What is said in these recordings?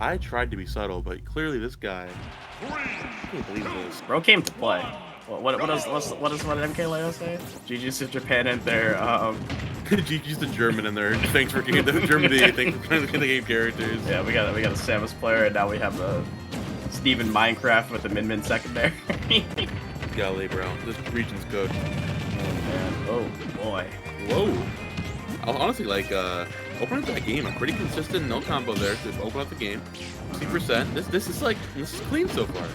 I tried to be subtle, but clearly this guy, I can't believe this. Bro came to play. What does MK Leo say? GG's to Japan and their GG's the German in there. Thanks for getting the Germany. Thanks for playing the game characters. Yeah, we got a Samus player, and now we have a Steven Minecraft with the Min secondary. Golly, bro, this region's good. Oh man, oh boy. Whoa. I'll honestly like opening up that game. I'm pretty consistent, no combo there. Just open up the game. 60%. This is clean so far.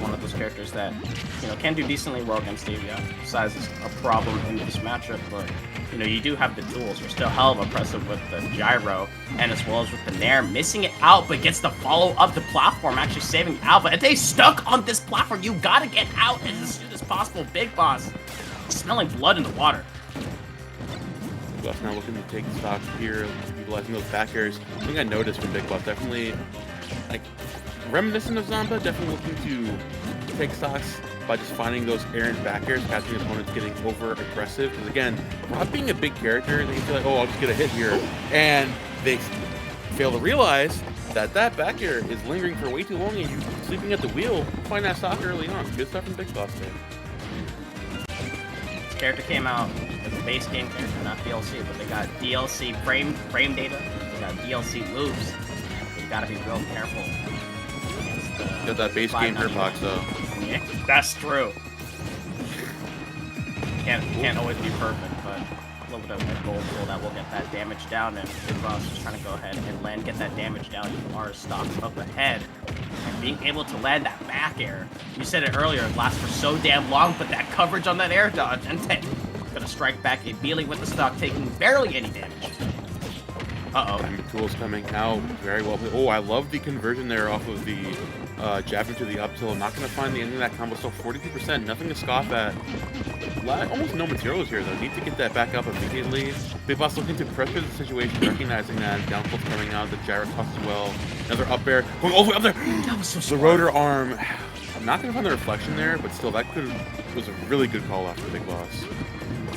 One of those characters that, you know, can do decently well against Steve. Yeah, size is a problem in this matchup, but you know, you do have the tools. You're still hell of impressive with the gyro, and as well as with the nair, missing it out, but gets to follow up the platform, actually saving Alpha. And they stuck on this platform. You gotta get out as soon as possible. Big Boss smelling blood in the water. Boss now looking to take stock here, utilizing those back airs. I think I noticed from Big Boss, definitely like reminiscent of Zamba, definitely looking to take stocks by just finding those errant back airs, catching opponents getting over aggressive. Because again, Rob being a big character, they feel like, oh, I'll just get a hit here, and they fail to realize that that back air is lingering for way too long, and you sleeping at the wheel. Find that stock early on. Good stuff from Big Boss there. This character came out as a base game character, not DLC, but they got DLC frame data, they got DLC moves. You gotta be real careful. Got that base game hitbox though. Yeah, that's true. Can't always be perfect, but a little bit of a gold tool that will get that damage down, and Big Boss is trying to go ahead and land, get that damage down. You are stocked up ahead, and being able to land that back air. You said it earlier, it lasts for so damn long, but that coverage on that air dodge, Ente gonna strike back immediately with the stock, taking barely any damage. Uh-oh. Diamond tools coming out very well. Oh, I love the conversion there off of the jab into the up tilt. Not going to find the ending of that combo. Still 42%. Nothing to scoff at. Almost no materials here, though. Need to get that back up immediately. Big Boss looking to pressure the situation, recognizing that down tilt's coming out. The gyro toss as well. Another up air. Going all the way up there. That was so The rotor arm. I'm not going to find the reflection there, but still, that was a really good call out for Big Boss.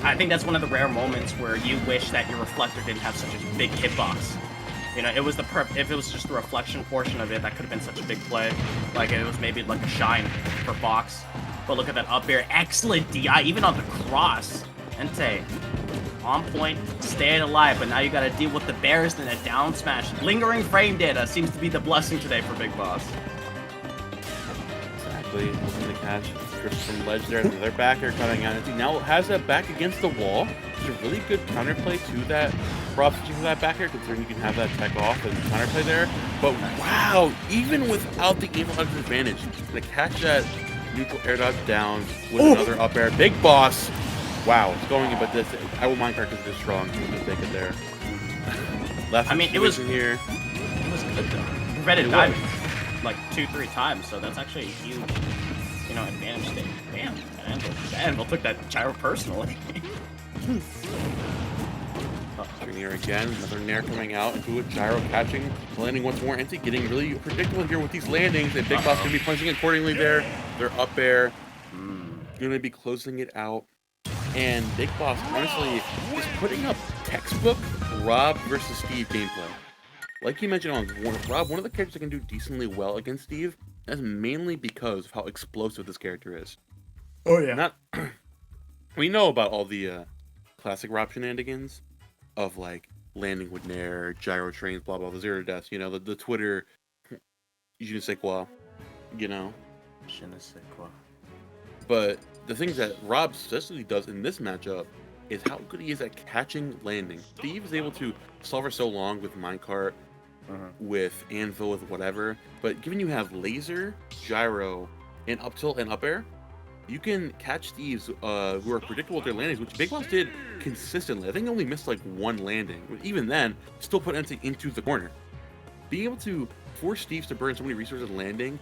I think that's one of the rare moments where you wish that your reflector didn't have such a big hitbox. You know, it was if it was just the reflection portion of it, that could have been such a big play. Like, it was maybe like a shine for Fox. But look at that up air. Excellent DI, even on the cross. Ente, on point, staying alive, but now you gotta deal with the bears and a down smash. Lingering frame data seems to be the blessing today for Big Boss. Exactly, looking to catch from ledge there. Another back air coming out. And now has that back against the wall. It's a really good counterplay to that. Rob switching to that back air, considering you can have that tech off and counterplay there. But wow, even without the game advantage, to catch that neutral air dodge down with another up air. Big Boss. Wow, it's going in, but this I will minecart because it's strong. He's gonna take it there. I mean, it was here. It was good though. Prevented diamond like 2-3 times, so that's actually a huge, you know, advantage thing. Damn, that Anvil took that gyro personally. Nair again, another Nair coming out into it, gyro catching, landing once more. Ente getting really predictable here with these landings, and Big Boss gonna be punching accordingly there. They're up air, gonna be closing it out. And Big Boss honestly is putting up textbook Rob versus Steve gameplay. Like you mentioned on Rob, one of the characters that can do decently well against Steve, that's mainly because of how explosive this character is. Oh yeah. We know about all the classic Rob shenanigans of like landing with Nair, gyro trains, blah blah, the zero deaths, you know, the Twitter je ne sais quoi, you know. Je ne sais quoi. But the things that Rob especially does in this matchup is how good he is at catching landing. Steve is able to solve so long with minecart, with anvil, with whatever, but given you have laser, gyro, and up tilt and up air, you can catch Steves who are predictable with their landings, which Big Boss did consistently. I think he only missed like one landing. But even then, still put Ente into the corner. Being able to force Steves to burn so many resources landing,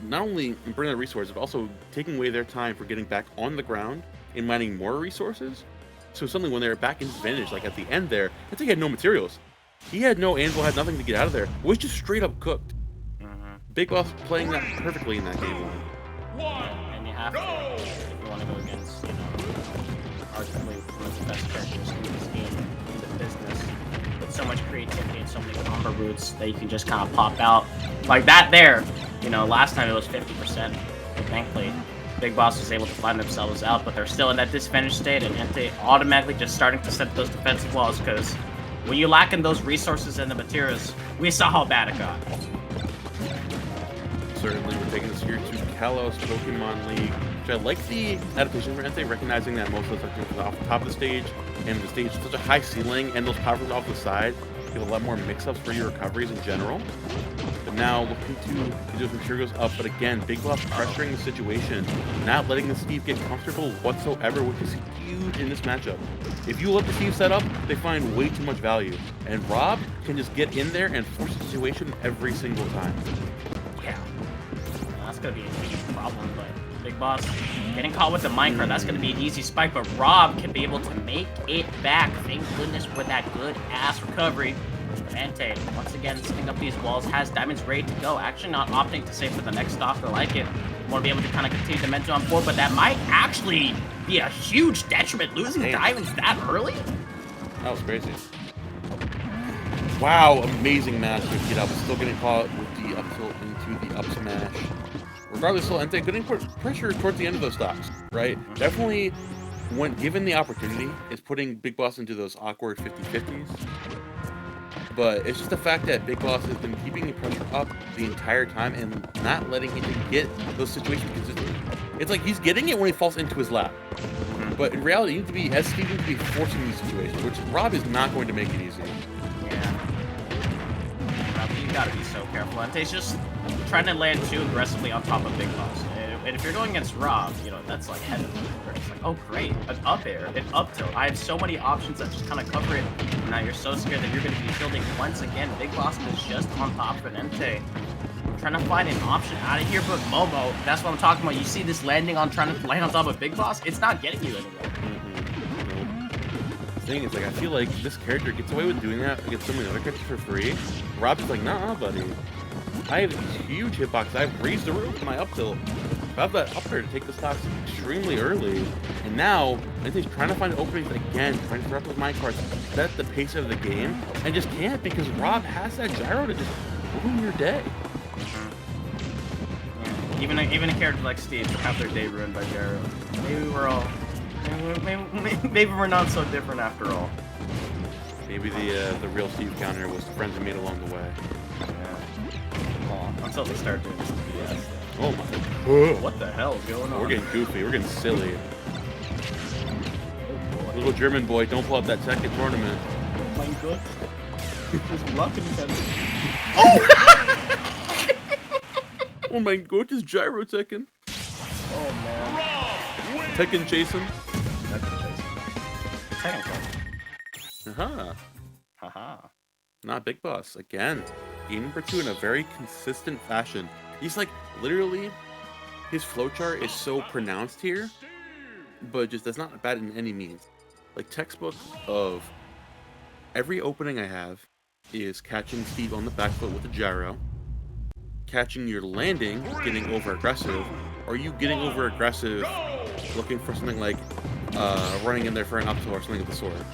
not only burning the resources, but also taking away their time for getting back on the ground and mining more resources. So suddenly when they're back in disadvantage, like at the end there, Ente had no materials. He had no anvil, had nothing to get out of there. It was just straight up cooked. Big Boss playing that perfectly in that game line. And you have to, if you want to go against, you know, arguably one of the best characters in this game, in the business, with so much creativity and so many combo routes that you can just kind of pop out. Like that there, you know, last time it was 50%. Thankfully, Big Boss was able to find themselves out, but they're still in that disadvantaged state, and Ente automatically just starting to set those defensive walls, because when you lack in those resources and the materials, we saw how bad it got. Certainly, we're taking this here to Kalos Pokemon League, which I like the adaptation for Ente, recognizing that most of those sections off the top of the stage, and the stage is such a high ceiling, and those powers off the side give a lot more mix-ups for your recoveries in general. But now looking to get those materials up, but again, Big Boss pressuring the situation, not letting the Steve get comfortable whatsoever, which is huge in this matchup. If you let the Steve set up, they find way too much value, and Rob can just get in there and force the situation every single time. Yeah, that's gonna be a huge problem, but Big Boss getting caught with the minecart, that's gonna be an easy spike, but Rob can be able to make it back, thank goodness, with that good ass recovery. Ente, once again, setting up these walls, has diamonds ready to go, actually not opting to save for the next stock or like it. Want to be able to kind of continue the momentum on board, but that might actually be a huge detriment, losing diamonds that early. That was crazy. Wow, amazing match with Kid Up. Still getting caught with the up tilt into the up smash. Regardless, still Ente getting pressure towards the end of those stocks, right? Definitely, when given the opportunity, is putting Big Boss into those awkward 50-50s. But it's just the fact that Big Boss has been keeping the pressure up the entire time and not letting him get those situations consistently. It's like he's getting it when he falls into his lap. But in reality, you need to be, as Steve, you need to be forcing these situations, which Rob is not going to make it easy. Yeah. Rob, you gotta be so careful. Ente's just trying to land too aggressively on top of Big Boss. And if you're going against Rob, you know, that's like heaven. It's like, oh great, an up air, an up tilt. I have so many options that just kind of cover it. And now you're so scared that you're going to be shielding once again. Big Boss is just on top of an Ente. Trying to find an option out of here, but Momo, that's what I'm talking about. You see this landing on trying to land on top of Big Boss, it's not getting you anywhere. The thing is, like, I feel like this character gets away with doing that against so many other characters for free. Rob's like, nah, buddy. I have these huge hitboxes. I've raised the roof with my up tilt. I have that up air to take the stocks extremely early, and now Ente's trying to find openings again, trying to interrupt with minecarts, set the pace of the game, and just can't because Rob has that gyro to just ruin your day. Yeah. Even a character like Steve will have their day ruined by gyro. Maybe we're all, maybe we're not so different after all. Maybe the real Steve counter was the friends we made along the way. Yeah. Well, until they start doing this BS. Oh my. What the hell is going on? We're getting goofy. We're getting silly. Oh, little German boy, don't pull up that second tournament. Oh my god. There's luck in his Oh my god, this gyro Tekken. Oh man. Tekken chasing. Tekken chasing. Haha. Haha. Not Big Boss. Again, game number 2 in a very consistent fashion. He's like, literally, his flowchart is so pronounced here, but just that's not bad in any means. Like, textbook of every opening I have is catching Steve on the back foot with a gyro, catching your landing, getting over aggressive, or you getting over aggressive, looking for something like running in there for an up tilt or something with the sword.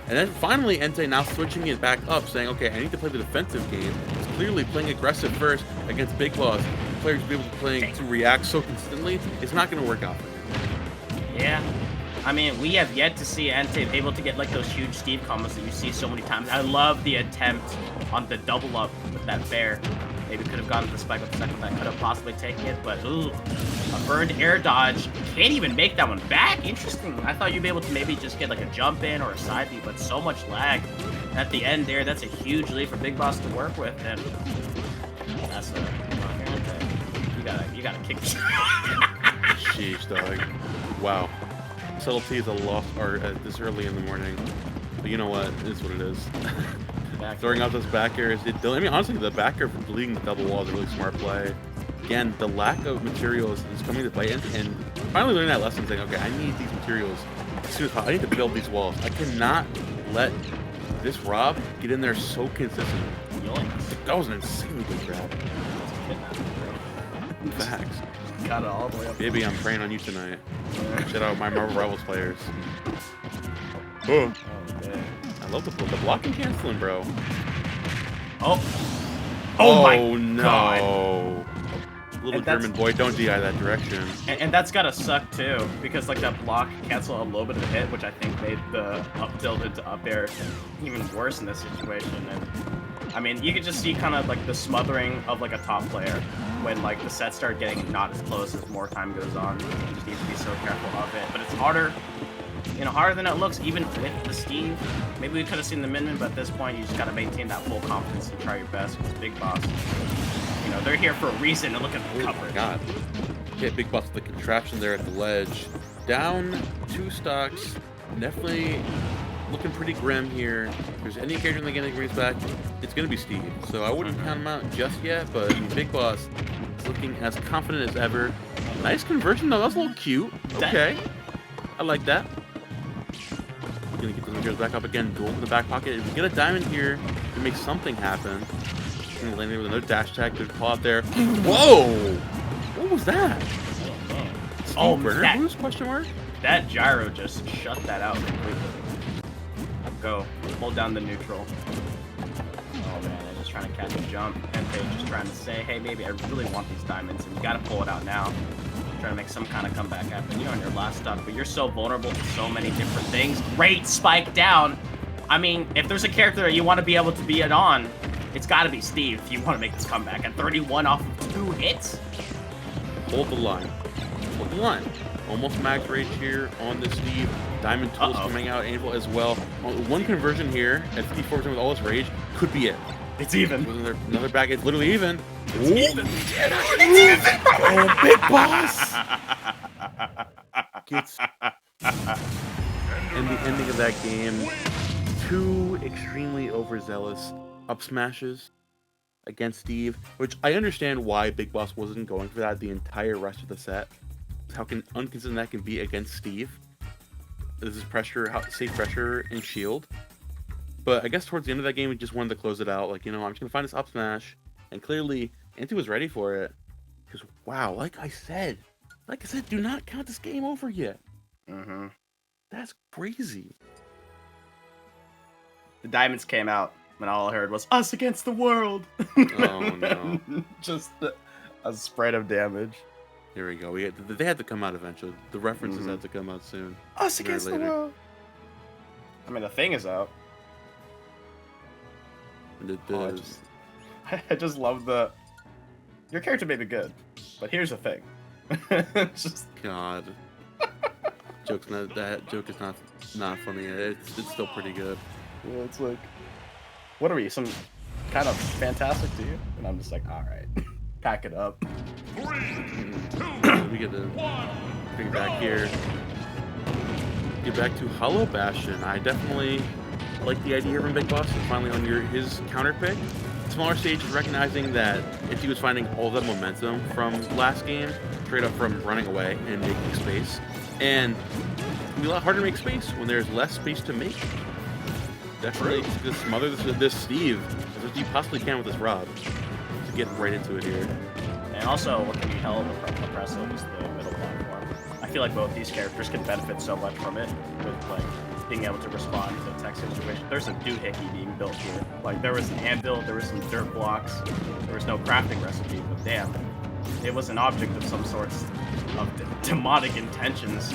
And then finally, Ente now switching it back up, saying, okay, I need to play the defensive game. It's clearly playing aggressive first against Big Boss. Players be able to react so consistently, it's not going to work out for him. Yeah. I mean, we have yet to see Ente able to get like those huge Steve combos that you see so many times. I love the attempt on the double up with that bear. Maybe could have gone to the spike with the second that could have possibly taken it, but ooh, a burned air dodge. Can't even make that one back. Interesting. I thought you'd be able to maybe just get like a jump in or a side B, but so much lag. At the end there, that's a huge lead for Big Boss to work with, and that's a you gotta kick. Sheesh, dog. Wow. Subtlety is a lost art this early in the morning. But you know what? It is what it is. Throwing out those back airs. I mean, honestly, the back air from leading the double wall is a really smart play. Again, the lack of materials is coming to bite, and finally learning that lesson, saying, okay, I need these materials as soon as possible. I need to build these walls. I cannot let this Rob get in there so consistently. That was an insanely good grab. Facts. Got it all the way up. Baby, I'm praying on you tonight. Shout out my Marvel Rivals players. Oh. Okay. I love the blocking canceling, bro. Oh my no. God. Little German boy, don't DI that direction. And that's gotta suck too, because like that block canceled a little bit of the hit, which I think made the up tilt into up air even worse in this situation. And I mean, you could just see kind of like the smothering of like a top player when like the sets start getting not as close as more time goes on. You just need to be so careful of it. But it's harder, you know, harder than it looks, even with the Steve. Maybe we could have seen the min, but at this point, you just gotta maintain that full confidence and try your best with Big Boss. You know, they're here for a reason to look at the coverage. God. Hit Big Boss with the contraption there at the ledge. Down 2 stocks. Definitely looking pretty grim here. If there's any character in the game that brings back, it's going to be Steve. So I wouldn't count him out just yet, but Big Boss is looking as confident as ever. Nice conversion, though. That was a little cute. Okay. I like that. Going to get the materials back up again. Gold in the back pocket. If we get a diamond here, to make something happen. Gonna land there with another dash tag. Good call out there. Whoa! What was that? Oh, Burner boost? Question mark? That gyro just shut that out completely. Go. Hold down the neutral. Oh man, I'm just trying to catch a jump. Ente just trying to say, hey, maybe I really want these diamonds, and you gotta pull it out now. Trying to make some kind of comeback happen. You're on your last stock, but you're so vulnerable to so many different things. Great spike down. I mean, if there's a character that you want to be able to be it on, it's got to be Steve if you want to make this comeback. At 31 off of 2 hits? Hold the line. Hold the line. Almost max rage here on the Steve. Diamond tools coming out. Anvil as well. One conversion here at 54% with all his rage could be it. It's even. Another back. It's literally even. It's even. It's even. Oh, Big Boss. Gets. And the ending of that game. 2 extremely overzealous up smashes against Steve, which I understand why Big Boss wasn't going for that the entire rest of the set. How inconsistent that can be against Steve. This is pressure, safe pressure and shield. But I guess towards the end of that game, we just wanted to close it out. Like, you know, I'm just gonna find this up smash, and clearly Ente was ready for it. Because wow, like I said, do not count this game over yet. That's crazy. The diamonds came out. And all I heard was us against the world. Oh no! Just a spread of damage. Here we go. They had to come out eventually. The references had to come out soon. Us against the world. I mean, the thing is out. I just love the. Your character may be good, but here's the thing. Just God. That joke is not funny. It's still pretty good. Yeah, it's like. What are we, some kind of fantastic to you? And I'm just like, all right, pack it up. 3, 2, we get to bring it back here. Get back to Hollow Bastion. I definitely like the idea from Big Boss. Finally on his counter pick. Smaller stage is recognizing that if he was finding all that momentum from last game, straight up from running away and making space. And it's gonna be a lot harder to make space when there's less space to make. Definitely just smother this Steve as much as you possibly can with this Rob to get right into it here. And also, what can be hell of oppressive is the middle platform. I feel like both these characters can benefit so much from it, with like being able to respond to the tech situation. There's a doohickey being built here. Like there was an anvil, there was some dirt blocks, there was no crafting recipe, but damn, it was an object of some sorts of demonic intentions.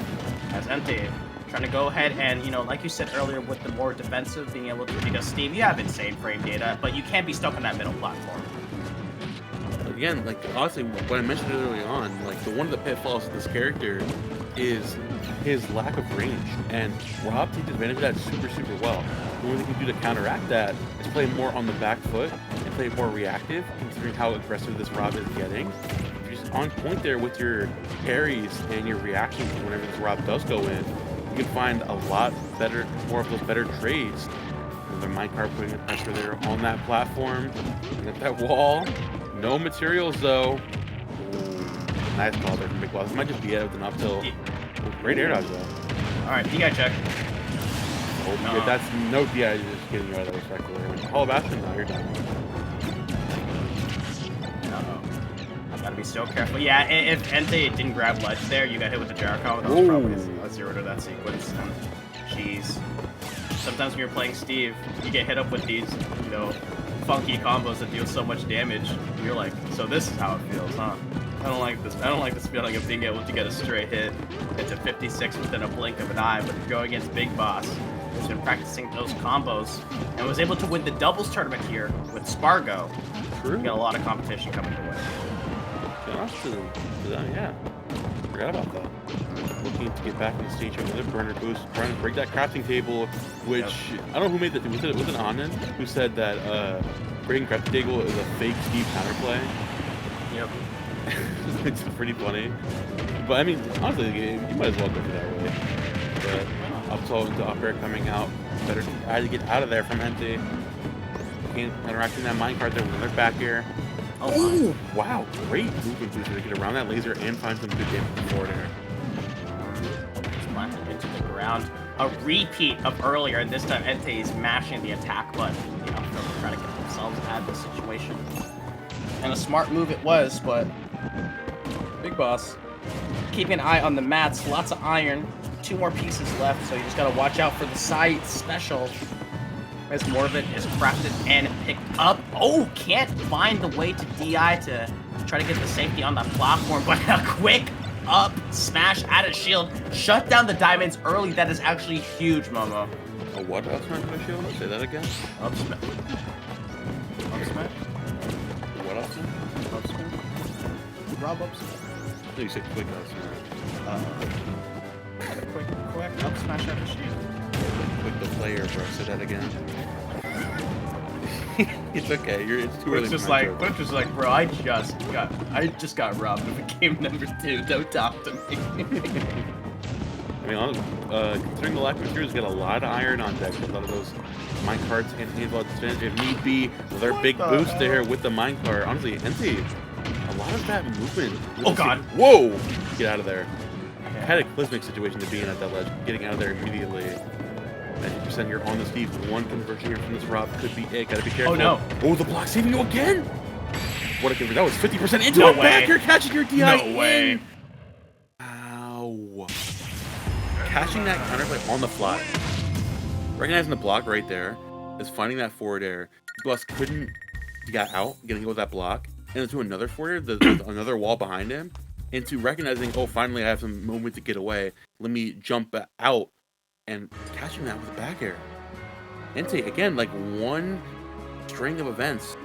As Ente trying to go ahead and, you know, like you said earlier, with the more defensive, being able to, because Steve, you have insane frame data, but you can't be stuck on that middle platform. Again, like, honestly, what I mentioned early on, like, one of the pitfalls of this character is his lack of range, and Rob takes advantage of that super well. And what they can do to counteract that is play more on the back foot and play more reactive, considering how aggressive this Rob is getting. If you're just on point there with your parries and your reactions whenever this Rob does go in, you can find a lot better, more of those better trades. Another minecart putting the pressure there on that platform. Get that wall. No materials though. Ooh, nice call there from Big Boss. It might just be out with an up tilt. Great air dodge though. Alright, DI check. Oh, no. Yeah, that's no DI, just getting you out of the respectful. Hollow Bastion, now you're done. I gotta be so careful. Yeah, if Ente didn't grab ledge there, you got hit with the Jericho. That was probably a 0 to that sequence. Jeez. sometimes when you're playing Steve, you get hit up with these, you know, funky combos that deal so much damage. And you're like, so this is how it feels, huh? I don't like this. I don't like this feeling of being able to get a straight hit into 56 within a blink of an eye. But going against Big Boss, who's been practicing those combos and was able to win the doubles tournament here with Spargo. True. You got a lot of competition coming your way. Yeah. Forgot about that. Looking to get back in the stage with another burner boost, trying to break that crafting table, which I don't know who made that. Was it Anand who said that breaking crafting table is a fake Steve counterplay? Yep. It's pretty funny. But I mean, honestly, you might as well go for that way. But up tilt into up air coming out. Better try to get out of there from Ente. Interacting that minecart there with another back air. Oh, wow. Great movement booster to get around that laser and find some good damage from forward air. Planted into the ground. A repeat of earlier, and this time Ente is mashing the attack button, you know, trying to get themselves out of the situation. And a smart move it was, but Big Boss keeping an eye on the mats. Lots of iron. 2 more pieces left, so you just gotta watch out for the side special. As more of it is crafted and picked up. Oh, can't find the way to DI to try to get the safety on that platform, but a quick up smash at a shield. Shut down the diamonds early. That is actually huge, Momo. A what up smash at a shield? Say that again? Up smash. Up smash? What up smash? Up smash? Rob up smash? No, you said quick up smash. Quick up smash at a shield. Quick the player, bro. Say that again. It's okay. It's too early. It's just like, bro, I just got robbed of a game number 2. Don't talk to me. I mean, considering the lack of materials, got a lot of iron on deck. A lot of those minecarts and handball advantage if need be. With our big boost there with the minecart. Honestly, Ente, a lot of that movement. Oh god! Whoa! Get out of there. Cataclysmic situation to be in at that ledge. Getting out of there immediately. 90% here on the Steve. One conversion here from this Rob could be it. Gotta be careful. Oh no! Oh, the block saving you again! What a conversion. That was 50% into no a back. You're catching your DI. No way. Ow. Catching that counterplay on the fly. Recognizing the block right there is finding that forward air. Boss couldn't get out, getting hit with that block, and into another forward air, another wall behind him, into recognizing, oh, finally I have some moment to get away. Let me jump out. And catching that with a back air. Ente, again, like one string of events.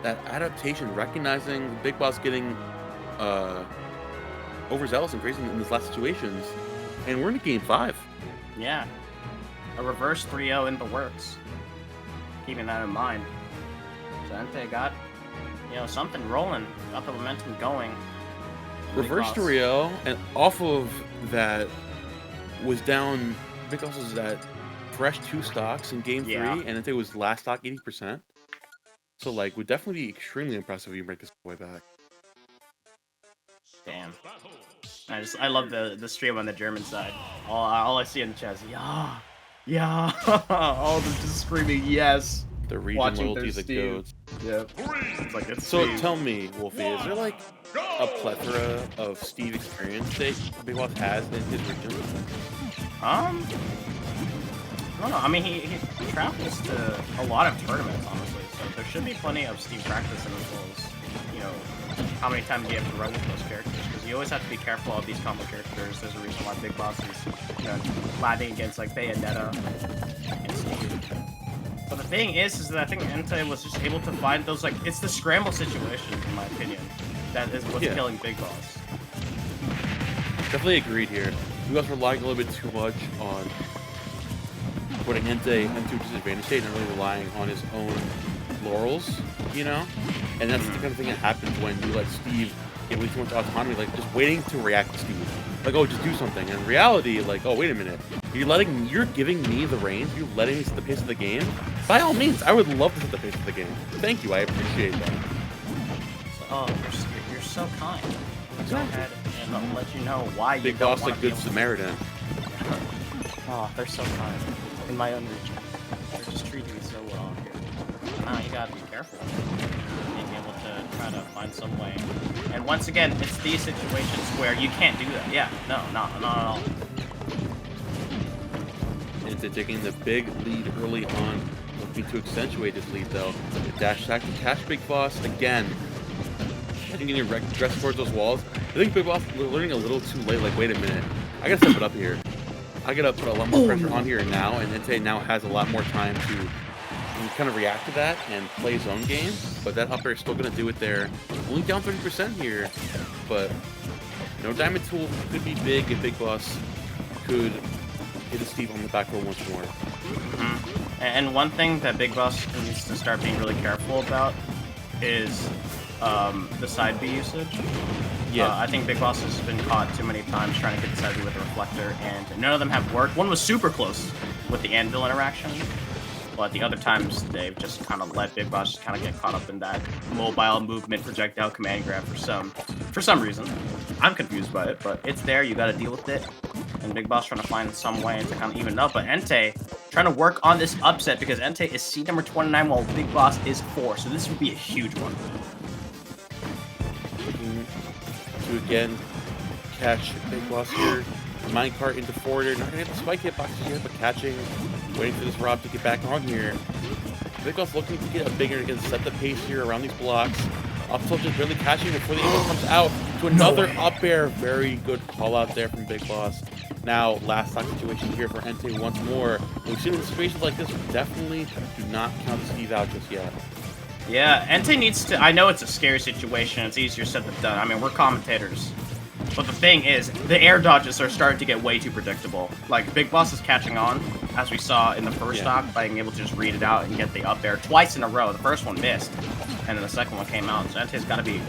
That adaptation, recognizing Big Boss getting overzealous and crazy in these last situations. And we're in game 5. Yeah. A reverse 3-0 in the works. Keeping that in mind. So Ente got, you know, something rolling. Got the momentum going. Reverse 3-0, and off of that was down... Big Boss was at fresh 2 stocks in game 3, and Ente was last stock 80%. So, like, would definitely be extremely impressive if you break this way back. Damn. I love the stream on the German side. All I see in the chat is yeah. All them just screaming yes. The region loyalty that goes. Yep. It's like it's so Steve. Tell me, Wolfie, is there like a plethora of Steve experience that Big Boss has in his region? I don't know. I mean, he travels to a lot of tournaments, honestly. So there should be plenty of Steve practice in as well as, you know, how many times you have to run with those characters. Because you always have to be careful of these combo characters. There's a reason why Big Boss is, you know, landing against like Bayonetta and Steve. But the thing is that I think Ente was just able to find those, like, it's the scramble situation, in my opinion, that is what's killing Big Boss. Definitely agreed here. We also relying a little bit too much on putting Ente into a disadvantage state and really relying on his own laurels, you know? And that's the kind of thing that happens when you let Steve get way too much autonomy, like just waiting to react to Steve. Like, oh, just do something. And in reality, like, oh, wait a minute. You're giving me the reins, you're letting me set the pace of the game. By all means, I would love to set the pace of the game. Thank you, I appreciate that. Oh, you're so kind. Go ahead and I'll let you know why you Big Boss, like good Samaritan. Oh, they're so kind. In my own region. They're just treating me so well here. Now you gotta be careful. Being able to try to find some way. And once again, it's these situations where you can't do that. Yeah, no, not at all. Ente taking the big lead early on, looking to accentuate this lead though. The dash attack to catch Big Boss again. Getting regress towards those walls. I think Big Boss learning a little too late. Like, wait a minute, I gotta step it up here. I gotta put a lot more pressure on here now, and Ente now has a lot more time to kind of react to that and play his own game. But that up air is still gonna do it there. Only down 30% here, but no diamond tool could be big if Big Boss could hit a Steve on the back row once more. And one thing that Big Boss needs to start being really careful about is the side B usage. Yeah, I think Big Boss has been caught too many times trying to get the side B with the reflector, and none of them have worked. One was super close with the anvil interaction, but the other times they've just kind of let Big Boss just kind of get caught up in that mobile movement projectile command grab for some reason. I'm confused by it, but it's there. You got to deal with it. And Big Boss trying to find some way to kind of even it up, but Ente trying to work on this upset because Ente is seed number 29 while Big Boss is 4, so this would be a huge one. Looking to again catch Big Boss here. Minecart into forwarder, not gonna get the spike hitbox here, but catching, waiting for this Rob to get back on here. Big Boss looking to get a bigger, again, set the pace here around these blocks. Up tilt just barely catching before the angle comes out to another up air. Very good call out there from Big Boss. Now, last stock situation here for Ente once more. We've seen in situations like this, definitely do not count Steve out just yet. Yeah, Ente needs to. I know it's a scary situation. It's easier said than done. I mean, we're commentators. But the thing is, the air dodges are starting to get way too predictable. Like, Big Boss is catching on, as we saw in the first stock, by being able to just read it out and get the up air twice in a row. The first one missed, and then the second one came out. So Ente's got to be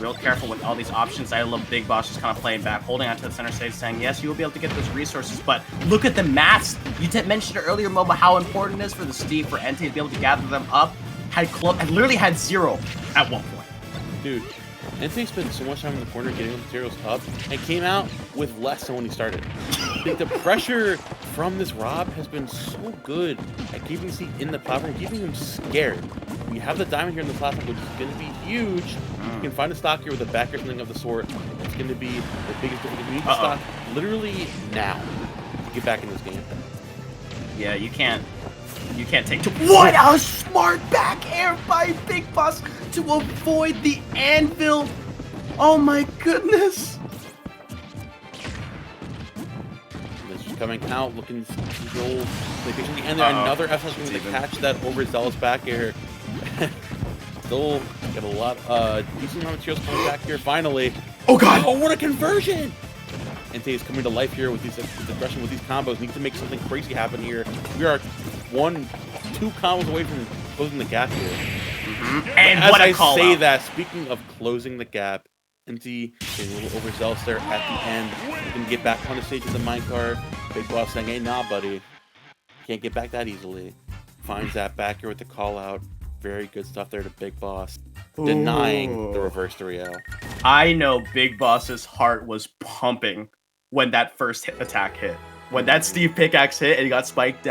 real careful with all these options. I love Big Boss just kind of playing back, holding onto the center stage, saying, yes, you will be able to get those resources, but look at the maths. You mentioned earlier, Momo, how important it is for the Steve, for Ente to be able to gather them up. Had literally had 0 at one point. Dude, Ente spent so much time in the corner getting the materials up and came out with less than when he started. I think the pressure from this Rob has been so good at keeping Steve in the platform, keeping him scared. We have the diamond here in the platform, which is going to be huge. You can find a stock here with a back or something of the sort. It's going to be the biggest difference. We need to stock literally now to get back in this game. Yeah, you can't take to. What a smart back air by Big Boss to avoid the anvil. Oh my goodness. This is coming out, looking to roll. And then another SS going to catch that overzealous back air. Still get a lot, decent amount of materials coming back here. Finally. Oh god! Oh, what a conversion! Ente is coming to life here with these aggression, with these combos. Need to make something crazy happen here. We are 1-2 combos away from closing the gap here. And as what a I call say out. that, speaking of closing the gap, Ente getting a little overzealous there at the end. We can get back on the stage with the minecart. Big Boss saying, hey, nah, buddy. Can't get back that easily. Finds that back here with the call out. Very good stuff there to Big Boss. Denying the reverse 3L. I know Big Boss's heart was pumping when that first attack hit. When that Steve pickaxe hit and he got spiked down.